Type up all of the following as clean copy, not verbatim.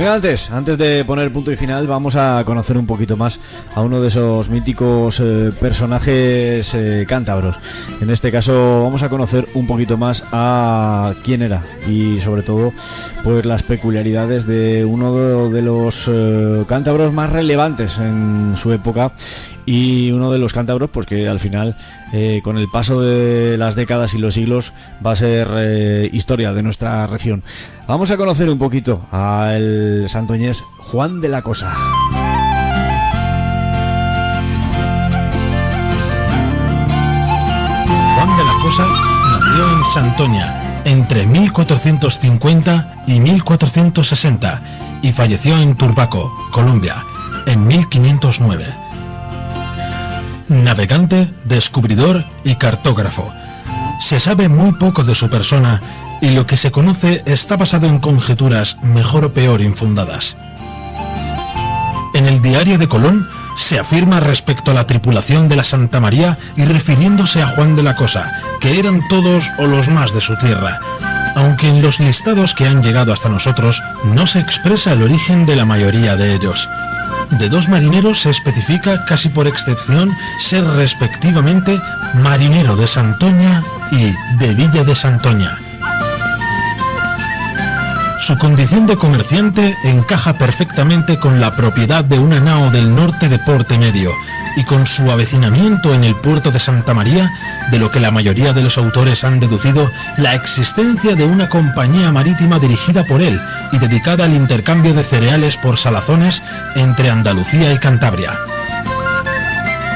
Pero antes de poner punto y final, vamos a conocer un poquito más a uno de esos míticos personajes cántabros. En este caso vamos a conocer un poquito más a quién era y sobre todo pues las peculiaridades de uno de los cántabros más relevantes en su época y uno de los cántabros pues que al final con el paso de las décadas y los siglos va a ser historia de nuestra región. Vamos a conocer un poquito al santoñés Juan de la Cosa. Juan de la Cosa nació en Santoña entre 1450 y 1460 y falleció en Turbaco, Colombia, en 1509. Navegante, descubridor y cartógrafo. Se sabe muy poco de su persona y lo que se conoce está basado en conjeturas mejor o peor infundadas. En el Diario de Colón se afirma respecto a la tripulación de la Santa María y refiriéndose a Juan de la Cosa, que eran todos o los más de su tierra, aunque en los listados que han llegado hasta nosotros no se expresa el origen de la mayoría de ellos. De dos marineros se especifica casi por excepción ser respectivamente marinero de Santoña y de Villa de Santoña. Su condición de comerciante encaja perfectamente con la propiedad de una nao del norte de Porte Medio y con su avecinamiento en el puerto de Santa María, de lo que la mayoría de los autores han deducido la existencia de una compañía marítima dirigida por él y dedicada al intercambio de cereales por salazones entre Andalucía y Cantabria.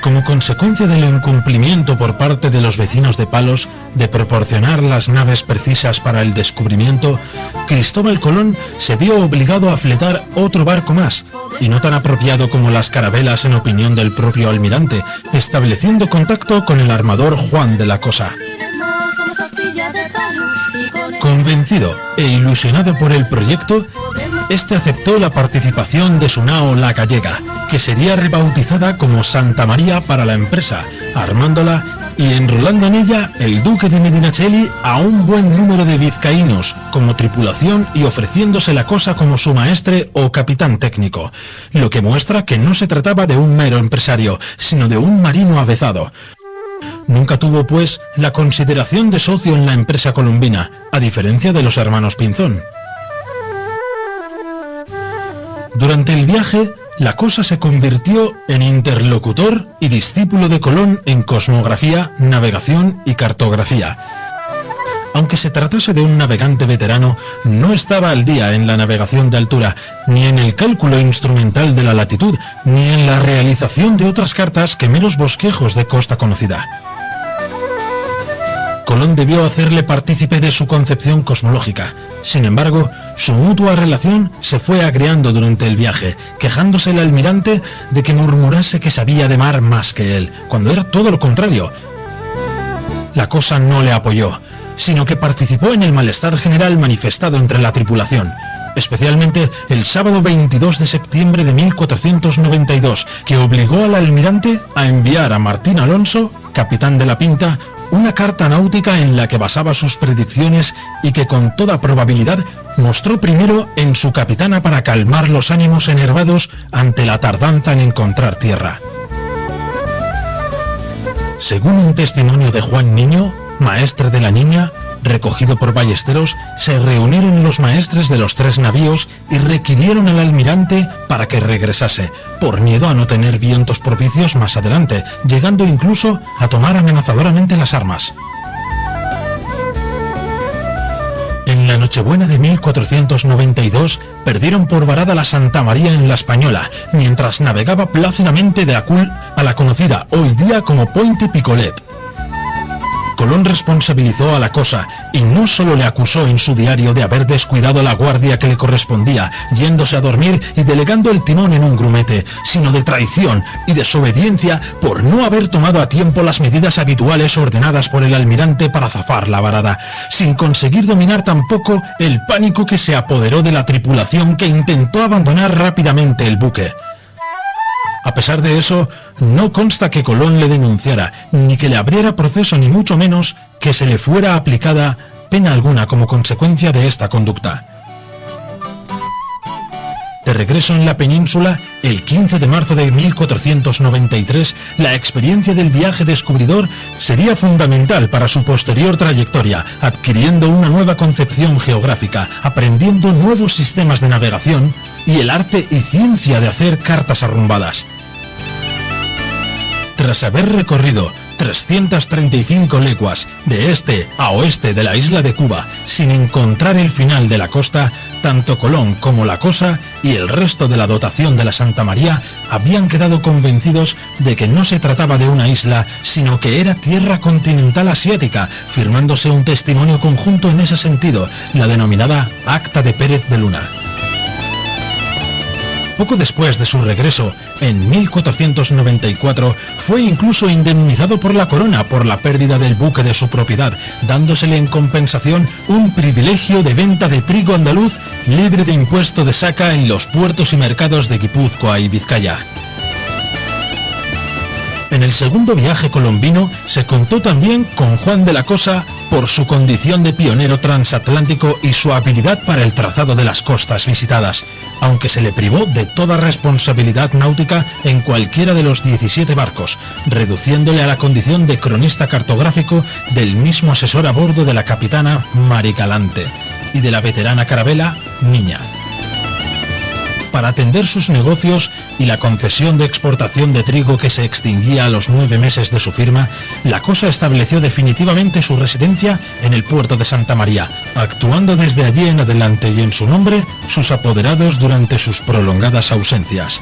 Como consecuencia del incumplimiento por parte de los vecinos de Palos de proporcionar las naves precisas para el descubrimiento, Cristóbal Colón se vio obligado a fletar otro barco más, y no tan apropiado como las carabelas en opinión del propio almirante, estableciendo contacto con el armador Juan de la Cosa. Convencido e ilusionado por el proyecto, este aceptó la participación de su nao La Gallega, que sería rebautizada como Santa María para la empresa, armándola y enrolando en ella el duque de Medinaceli a un buen número de vizcaínos como tripulación y ofreciéndose la Cosa como su maestre o capitán técnico, lo que muestra que no se trataba de un mero empresario, sino de un marino avezado. Nunca tuvo, pues, la consideración de socio en la empresa colombina, a diferencia de los hermanos Pinzón. Durante el viaje, la Cosa se convirtió en interlocutor y discípulo de Colón en cosmografía, navegación y cartografía. Aunque se tratase de un navegante veterano, no estaba al día en la navegación de altura, ni en el cálculo instrumental de la latitud, ni en la realización de otras cartas que meros bosquejos de costa conocida. Colón debió hacerle partícipe de su concepción cosmológica. Sin embargo, su mutua relación se fue agriando durante el viaje, quejándose el almirante de que murmurase que sabía de mar más que él, cuando era todo lo contrario. La Cosa no le apoyó, sino que participó en el malestar general manifestado entre la tripulación, especialmente el sábado 22 de septiembre de 1492, que obligó al almirante a enviar a Martín Alonso, capitán de la Pinta, una carta náutica en la que basaba sus predicciones y que con toda probabilidad mostró primero en su capitana para calmar los ánimos enervados ante la tardanza en encontrar tierra. Según un testimonio de Juan Niño, maestre de la Niña, recogido por Ballesteros, se reunieron los maestres de los tres navíos y requirieron al almirante para que regresase, por miedo a no tener vientos propicios más adelante, llegando incluso a tomar amenazadoramente las armas. En la Nochebuena de 1492 perdieron por varada la Santa María en la Española, mientras navegaba plácidamente de Acul a la conocida hoy día como Puente Picolet. Colón responsabilizó a la Cosa y no solo le acusó en su diario de haber descuidado la guardia que le correspondía, yéndose a dormir y delegando el timón en un grumete, sino de traición y desobediencia por no haber tomado a tiempo las medidas habituales ordenadas por el almirante para zafar la varada, sin conseguir dominar tampoco el pánico que se apoderó de la tripulación, que intentó abandonar rápidamente el buque. A pesar de eso, no consta que Colón le denunciara, ni que le abriera proceso, ni mucho menos que se le fuera aplicada pena alguna como consecuencia de esta conducta. De regreso en la península, el 15 de marzo de 1493, la experiencia del viaje descubridor sería fundamental para su posterior trayectoria, adquiriendo una nueva concepción geográfica, aprendiendo nuevos sistemas de navegación y el arte y ciencia de hacer cartas arrumbadas. Tras haber recorrido 335 leguas de este a oeste de la isla de Cuba sin encontrar el final de la costa, tanto Colón como la Cosa y el resto de la dotación de la Santa María habían quedado convencidos de que no se trataba de una isla, sino que era tierra continental asiática, firmándose un testimonio conjunto en ese sentido, la denominada Acta de Pérez de Luna. Poco después de su regreso, en 1494, fue incluso indemnizado por la corona por la pérdida del buque de su propiedad, dándosele en compensación un privilegio de venta de trigo andaluz libre de impuesto de saca en los puertos y mercados de Guipúzcoa y Vizcaya. En el segundo viaje colombino se contó también con Juan de la Cosa por su condición de pionero transatlántico y su habilidad para el trazado de las costas visitadas, aunque se le privó de toda responsabilidad náutica en cualquiera de los 17 barcos, reduciéndole a la condición de cronista cartográfico del mismo asesor a bordo de la capitana Mari Galante y de la veterana carabela Niña. Para atender sus negocios y la concesión de exportación de trigo que se extinguía a los 9 meses de su firma, la Cosa estableció definitivamente su residencia en el puerto de Santa María, actuando desde allí en adelante y en su nombre sus apoderados durante sus prolongadas ausencias.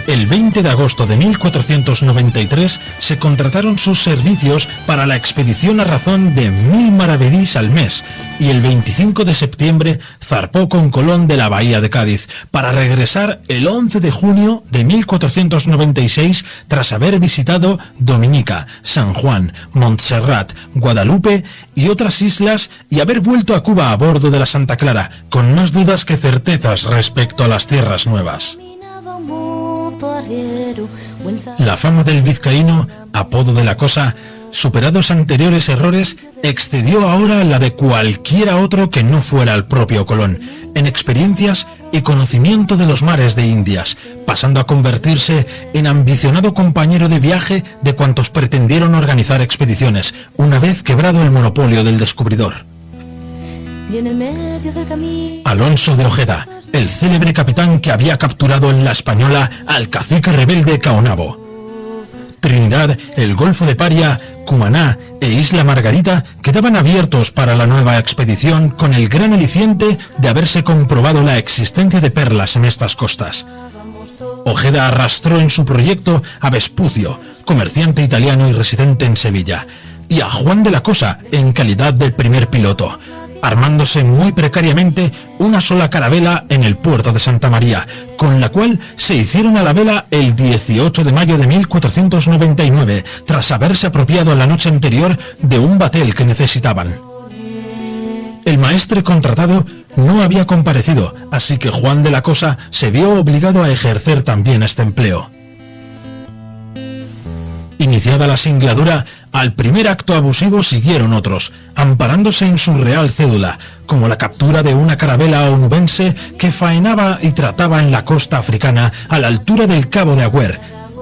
El 20 de agosto de 1493 se contrataron sus servicios para la expedición a razón de 1000 maravedís al mes y el 25 de septiembre zarpó con Colón de la bahía de Cádiz para regresar el 11 de junio de 1496 tras haber visitado Dominica, San Juan, Montserrat, Guadalupe y otras islas y haber vuelto a Cuba a bordo de la Santa Clara con más dudas que certezas respecto a las tierras nuevas. La fama del vizcaíno, apodo de la Cosa, superados anteriores errores, excedió ahora la de cualquiera otro que no fuera el propio Colón, en experiencias y conocimiento de los mares de Indias, pasando a convertirse en ambicionado compañero de viaje de cuantos pretendieron organizar expediciones, una vez quebrado el monopolio del descubridor. Alonso de Ojeda, el célebre capitán que había capturado en la Española al cacique rebelde Caonabo. Trinidad, el Golfo de Paria, Cumaná e Isla Margarita quedaban abiertos para la nueva expedición con el gran aliciente de haberse comprobado la existencia de perlas en estas costas. Ojeda arrastró en su proyecto a Vespucio, comerciante italiano y residente en Sevilla, y a Juan de la Cosa en calidad de primer piloto, armándose muy precariamente una sola carabela en el puerto de Santa María, con la cual se hicieron a la vela el 18 de mayo de 1499, tras haberse apropiado la noche anterior de un batel que necesitaban. El maestre contratado no había comparecido, así que Juan de la Cosa se vio obligado a ejercer también este empleo. Iniciada la singladura, al primer acto abusivo siguieron otros, amparándose en su real cédula, como la captura de una carabela onubense que faenaba y trataba en la costa africana a la altura del Cabo de Agüer,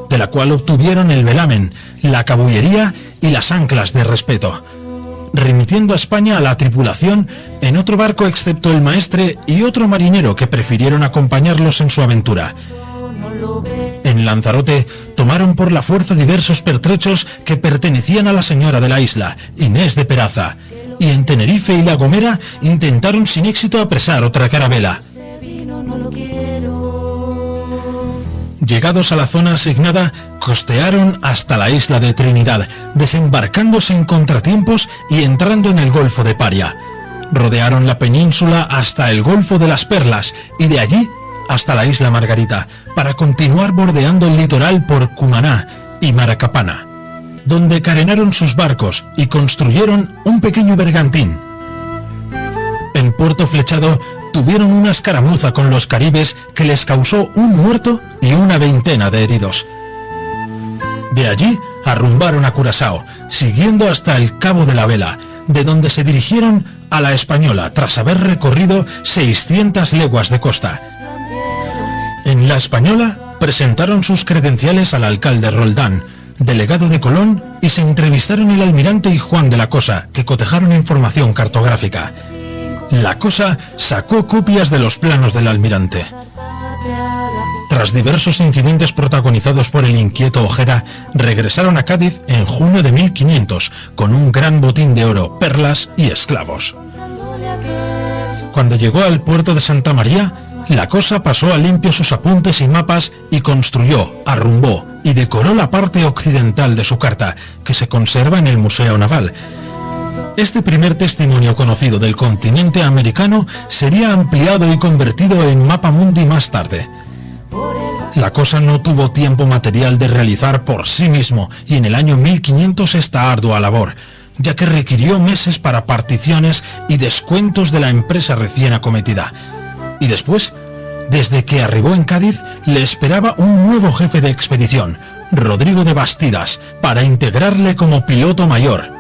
de la cual obtuvieron el velamen, la cabullería y las anclas de respeto, remitiendo a España a la tripulación en otro barco excepto el maestre y otro marinero que prefirieron acompañarlos en su aventura. En Lanzarote tomaron por la fuerza diversos pertrechos que pertenecían a la señora de la isla, Inés de Peraza, y en Tenerife y La Gomera intentaron sin éxito apresar otra carabela. Llegados a la zona asignada, costearon hasta la isla de Trinidad, desembarcando sin contratiempos y entrando en el Golfo de Paria. Rodearon la península hasta el Golfo de las Perlas y de allí hasta la isla Margarita, para continuar bordeando el litoral por Cumaná y Maracapana, donde carenaron sus barcos y construyeron un pequeño bergantín. En Puerto Flechado tuvieron una escaramuza con los caribes que les causó un muerto y una veintena de heridos. De allí arrumbaron a Curazao, siguiendo hasta el Cabo de la Vela, de donde se dirigieron a la Española tras haber recorrido 600 leguas de costa. En la Española presentaron sus credenciales al alcalde Roldán, delegado de Colón, y se entrevistaron el almirante y Juan de la Cosa, que cotejaron información cartográfica. La Cosa sacó copias de los planos del almirante. Tras diversos incidentes protagonizados por el inquieto Ojeda, regresaron a Cádiz en junio de 1500 con un gran botín de oro, perlas y esclavos. Cuando llegó al puerto de Santa María, La Cosa pasó a limpio sus apuntes y mapas y construyó, arrumbó y decoró la parte occidental de su carta, que se conserva en el Museo Naval. Este primer testimonio conocido del continente americano sería ampliado y convertido en Mapa Mundi más tarde. La Cosa no tuvo tiempo material de realizar por sí mismo y en el año 1500 esta ardua labor, ya que requirió meses para particiones y descuentos de la empresa recién acometida. Y después, desde que arribó en Cádiz, le esperaba un nuevo jefe de expedición, Rodrigo de Bastidas, para integrarle como piloto mayor.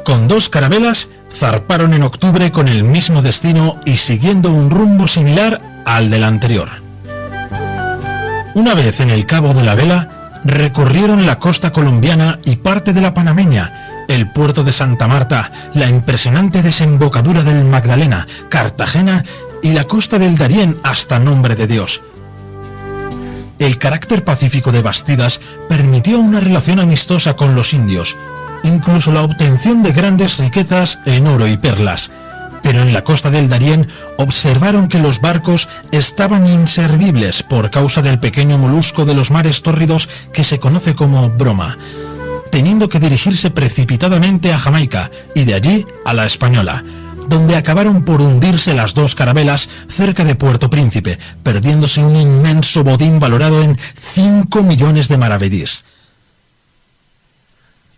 Con 2 carabelas, zarparon en octubre con el mismo destino y siguiendo un rumbo similar al del anterior. Una vez en el Cabo de la Vela, recorrieron la costa colombiana y parte de la panameña, el puerto de Santa Marta, la impresionante desembocadura del Magdalena, Cartagena y la costa del Darién hasta Nombre de Dios. El carácter pacífico de Bastidas permitió una relación amistosa con los indios, incluso la obtención de grandes riquezas en oro y perlas. Pero en la costa del Darién observaron que los barcos estaban inservibles por causa del pequeño molusco de los mares tórridos que se conoce como broma, teniendo que dirigirse precipitadamente a Jamaica y de allí a la Española, donde acabaron por hundirse las 2 carabelas cerca de Puerto Príncipe, perdiéndose un inmenso botín valorado en 5 millones de maravedís.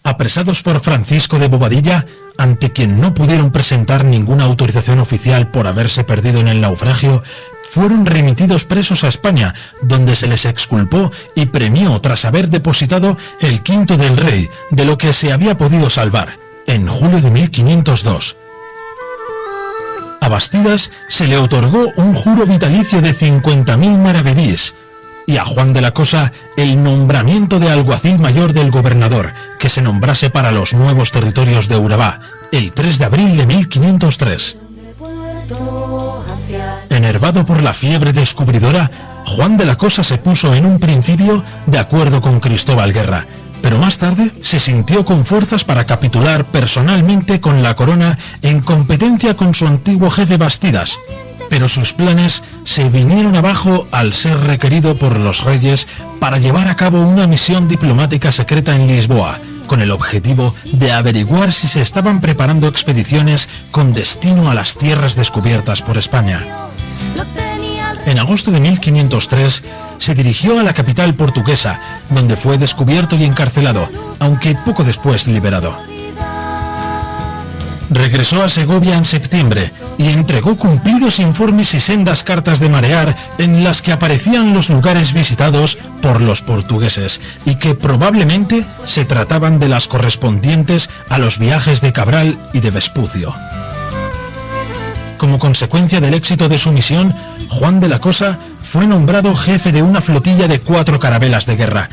Apresados por Francisco de Bobadilla, ante quien no pudieron presentar ninguna autorización oficial por haberse perdido en el naufragio, fueron remitidos presos a España, donde se les exculpó y premió tras haber depositado el quinto del rey, de lo que se había podido salvar, en julio de 1502. A Bastidas se le otorgó un juro vitalicio de 50.000 maravedís, y a Juan de la Cosa el nombramiento de alguacil mayor del gobernador, que se nombrase para los nuevos territorios de Urabá, el 3 de abril de 1503. Enervado por la fiebre descubridora, Juan de la Cosa se puso en un principio de acuerdo con Cristóbal Guerra, pero más tarde se sintió con fuerzas para capitular personalmente con la corona en competencia con su antiguo jefe Bastidas. Pero sus planes se vinieron abajo al ser requerido por los reyes para llevar a cabo una misión diplomática secreta en Lisboa, con el objetivo de averiguar si se estaban preparando expediciones con destino a las tierras descubiertas por España. En agosto de 1503 se dirigió a la capital portuguesa, donde fue descubierto y encarcelado, aunque poco después liberado. Regresó a Segovia en septiembre y entregó cumplidos informes y sendas cartas de marear en las que aparecían los lugares visitados por los portugueses y que probablemente se trataban de las correspondientes a los viajes de Cabral y de Vespucio. Como consecuencia del éxito de su misión, Juan de la Cosa fue nombrado jefe de una flotilla de 4 carabelas de guerra.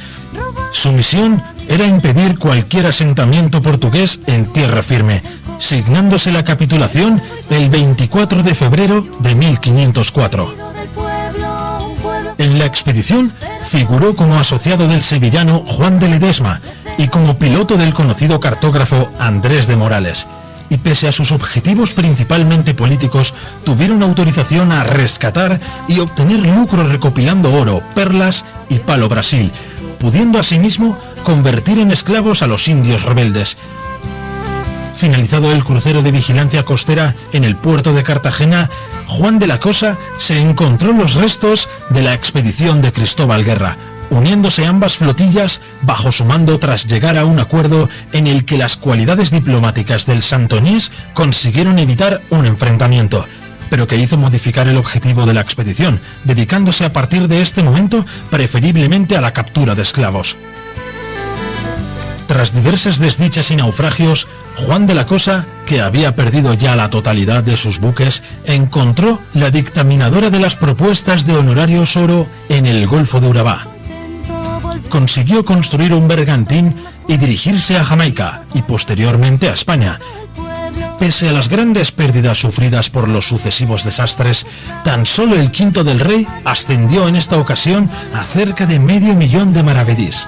Su misión era impedir cualquier asentamiento portugués en tierra firme, signándose la capitulación el 24 de febrero de 1504. En la expedición figuró como asociado del sevillano Juan de Ledesma y como piloto del conocido cartógrafo Andrés de Morales, y pese a sus objetivos principalmente políticos, tuvieron autorización a rescatar y obtener lucro recopilando oro, perlas y palo Brasil, pudiendo asimismo convertir en esclavos a los indios rebeldes. Finalizado el crucero de vigilancia costera en el puerto de Cartagena, Juan de la Cosa se encontró los restos de la expedición de Cristóbal Guerra, uniéndose ambas flotillas bajo su mando tras llegar a un acuerdo en el que las cualidades diplomáticas del santonís consiguieron evitar un enfrentamiento, pero que hizo modificar el objetivo de la expedición, dedicándose a partir de este momento preferiblemente a la captura de esclavos. Tras diversas desdichas y naufragios, Juan de la Cosa, que había perdido ya la totalidad de sus buques, encontró la dictaminadora de las propuestas de honorarios oro en el Golfo de Urabá. Consiguió construir un bergantín y dirigirse a Jamaica y posteriormente a España. Pese a las grandes pérdidas sufridas por los sucesivos desastres, tan solo el quinto del rey ascendió en esta ocasión a cerca de 500.000 de maravedís.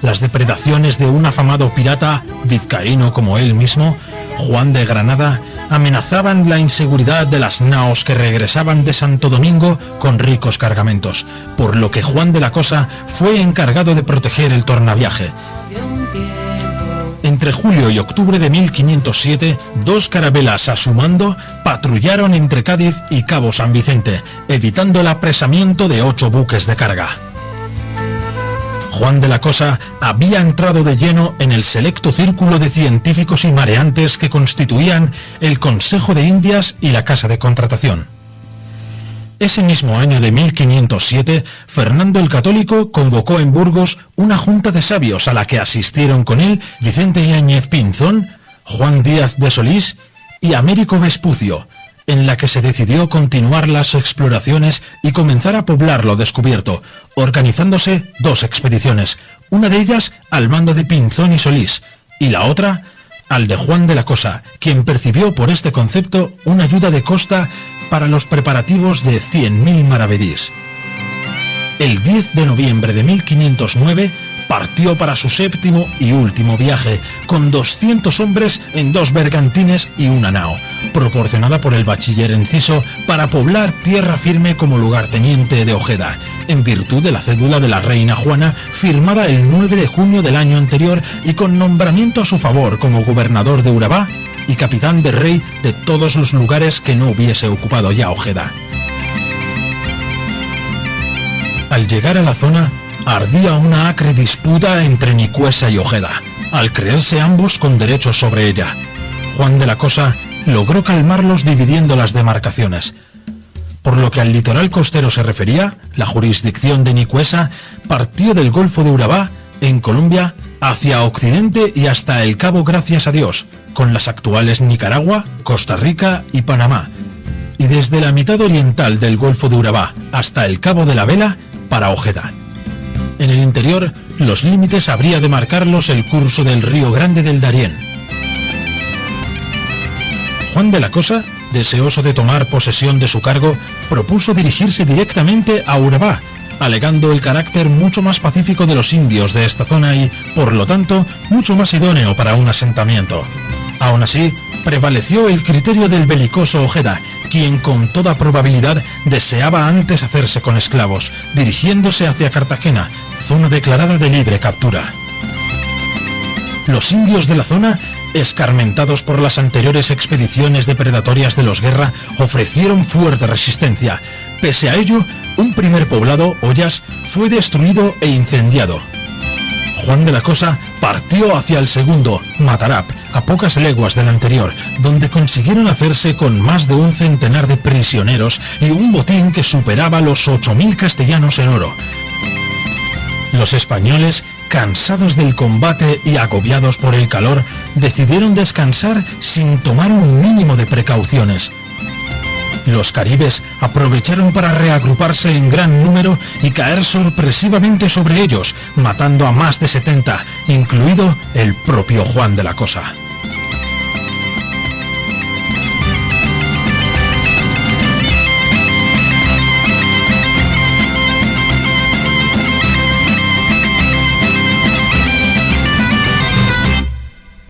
Las depredaciones de un afamado pirata, vizcaíno como él mismo, Juan de Granada, amenazaban la inseguridad de las naos que regresaban de Santo Domingo con ricos cargamentos, por lo que Juan de la Cosa fue encargado de proteger el tornaviaje. Entre julio y octubre de 1507, 2 carabelas a su mando patrullaron entre Cádiz y Cabo San Vicente, evitando el apresamiento de 8 buques de carga. Juan de la Cosa había entrado de lleno en el selecto círculo de científicos y mareantes que constituían el Consejo de Indias y la Casa de Contratación. Ese mismo año de 1507, Fernando el Católico convocó en Burgos una junta de sabios a la que asistieron con él Vicente Yáñez Pinzón, Juan Díaz de Solís y Américo Vespucio, en la que se decidió continuar las exploraciones y comenzar a poblar lo descubierto, organizándose 2 expediciones, una de ellas al mando de Pinzón y Solís, y la otra al de Juan de la Cosa, quien percibió por este concepto una ayuda de costa para los preparativos de 100.000 maravedís. El 10 de noviembre de 1509 partió para su 7º y último viaje, con 200 hombres en 2 bergantines y una nao, proporcionada por el bachiller Enciso para poblar tierra firme como lugarteniente de Ojeda, en virtud de la cédula de la reina Juana, firmada el 9 de junio del año anterior y con nombramiento a su favor como gobernador de Urabá y capitán de rey de todos los lugares que no hubiese ocupado ya Ojeda. Al llegar a la zona, ardía una acre disputa entre Nicuesa y Ojeda, al creerse ambos con derechos sobre ella. Juan de la Cosa logró calmarlos dividiendo las demarcaciones. Por lo que al litoral costero se refería, la jurisdicción de Nicuesa partió del Golfo de Urabá, en Colombia, hacia occidente y hasta el Cabo Gracias a Dios, con las actuales Nicaragua, Costa Rica y Panamá, y desde la mitad oriental del Golfo de Urabá hasta el Cabo de la Vela para Ojeda. En el interior, los límites habría de marcarlos el curso del Río Grande del Darién. Juan de la Cosa, deseoso de tomar posesión de su cargo, propuso dirigirse directamente a Urabá, alegando el carácter mucho más pacífico de los indios de esta zona y, por lo tanto, mucho más idóneo para un asentamiento. Aún así, prevaleció el criterio del belicoso Ojeda, quien con toda probabilidad deseaba antes hacerse con esclavos, dirigiéndose hacia Cartagena, zona declarada de libre captura. Los indios de la zona, escarmentados por las anteriores expediciones depredatorias de los Guerra, ofrecieron fuerte resistencia. Pese a ello, un primer poblado, Ollas, fue destruido e incendiado. Juan de la Cosa partió hacia el segundo, Matarap, a pocas leguas del anterior, donde consiguieron hacerse con más de 100 de prisioneros y un botín que superaba los 8.000 castellanos en oro. Los españoles, cansados del combate y agobiados por el calor, decidieron descansar sin tomar un mínimo de precauciones. Los caribes aprovecharon para reagruparse en gran número y caer sorpresivamente sobre ellos, matando a más de 70, incluido el propio Juan de la Cosa.